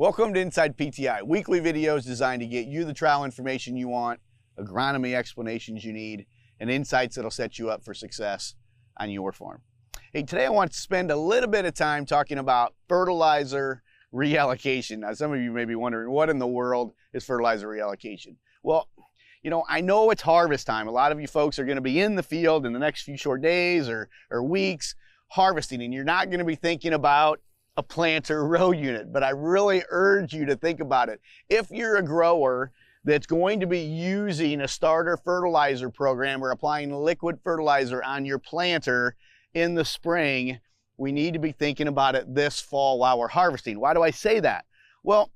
Welcome to Inside PTI, weekly videos designed to get you the trial information you want, agronomy explanations you need, and insights that'll set you up for success on your farm. Hey, today I want to spend a little bit of time talking about fertilizer reallocation. Now, some of you may be wondering, what in the world is fertilizer reallocation? Well, you know, I know it's harvest time. A lot of you folks are going to be in the field in the next few short days or weeks harvesting, and you're not going to be thinking about a planter row unit, but I really urge you to think about it. If you're a grower that's going to be using a starter fertilizer program or applying liquid fertilizer on your planter in the spring, we need to be thinking about it this fall while we're harvesting. Why do I say that? Well,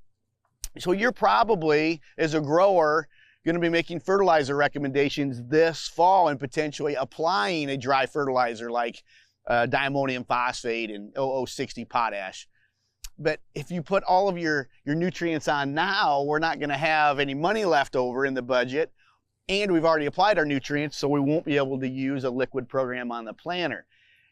so you're probably, as a grower, going to be making fertilizer recommendations this fall and potentially applying a dry fertilizer like diammonium phosphate and E60 potash. But if you put all of your nutrients on now, we're not going to have any money left over in the budget, and we've already applied our nutrients, so we won't be able to use a liquid program on the planter.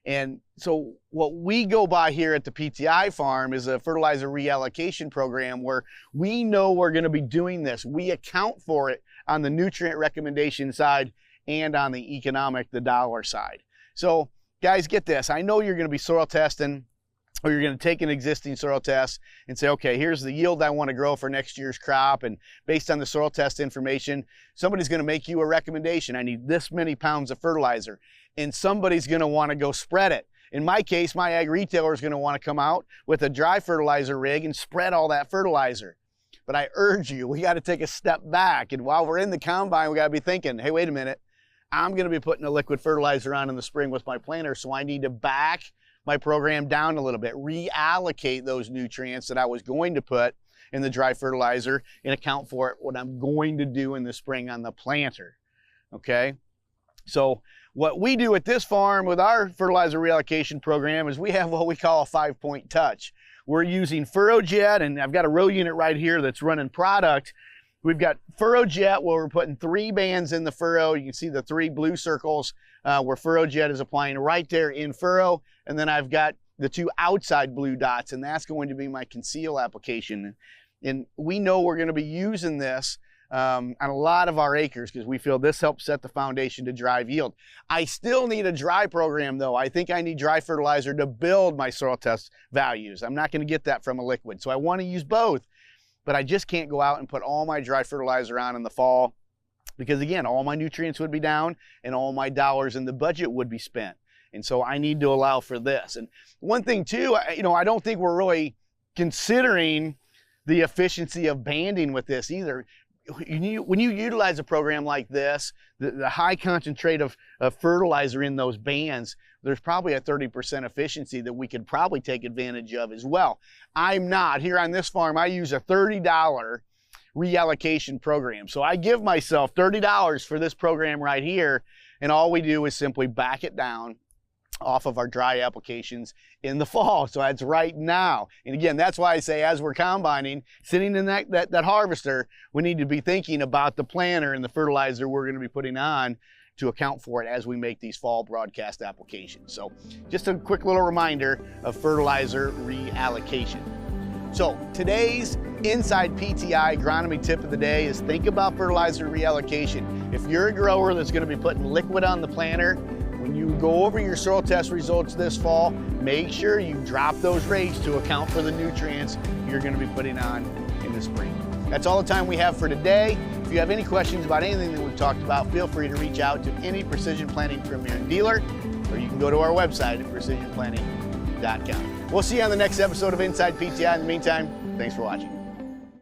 And so what we go by here at the PTI farm is a fertilizer reallocation program where we know we're going to be doing this. We account for it on the nutrient recommendation side and on the economic, the dollar side. So guys, get this. I know you're going to be soil testing, or you're going to take an existing soil test and say, okay, here's the yield I want to grow for next year's crop. And based on the soil test information, somebody's going to make you a recommendation. I need this many pounds of fertilizer. And somebody's going to want to go spread it. In my case, my ag retailer is going to want to come out with a dry fertilizer rig and spread all that fertilizer. But I urge you, we got to take a step back. And while we're in the combine, we got to be thinking, hey, wait a minute. I'm going to be putting a liquid fertilizer on in the spring with my planter, so I need to back my program down a little bit, reallocate those nutrients that I was going to put in the dry fertilizer and account for it, what I'm going to do in the spring on the planter, okay? So what we do at this farm with our fertilizer reallocation program is we have what we call a 5-point touch. We're using FurrowJet, and I've got a row unit right here that's running product. We've got FurrowJet where we're putting 3 bands in the furrow. You can see the 3 blue circles where FurrowJet is applying right there in furrow. And then I've got the 2 outside blue dots, and that's going to be my conceal application. And we know we're going to be using this on a lot of our acres because we feel this helps set the foundation to drive yield. I still need a dry program though. I think I need dry fertilizer to build my soil test values. I'm not going to get that from a liquid. So I want to use both. But I just can't go out and put all my dry fertilizer on in the fall because, again, all my nutrients would be down and all my dollars in the budget would be spent. And so I need to allow for this. And one thing, too, I don't think we're really considering the efficiency of banding with this either. When you utilize a program like this, the high concentrate of fertilizer in those bands, there's probably a 30% efficiency that we could probably take advantage of as well. I'm not. Here on this farm, I use a $30 reallocation program. So I give myself $30 for this program right here, and all we do is simply back it down off of our dry applications in the fall. So that's right now. And again, that's why I say as we're combining, sitting in that harvester, we need to be thinking about the planter and the fertilizer we're going to be putting on to account for it as we make these fall broadcast applications. So just a quick little reminder of fertilizer reallocation. So today's Inside PTI agronomy tip of the day is think about fertilizer reallocation. If you're a grower that's going to be putting liquid on the planter, when you go over your soil test results this fall, make sure you drop those rates to account for the nutrients you're going to be putting on in the spring. That's all the time we have for today. If you have any questions about anything that we've talked about, feel free to reach out to any Precision Planting Premier dealer, or you can go to our website at precisionplanting.com. We'll see you on the next episode of Inside PTI. In the meantime, thanks for watching.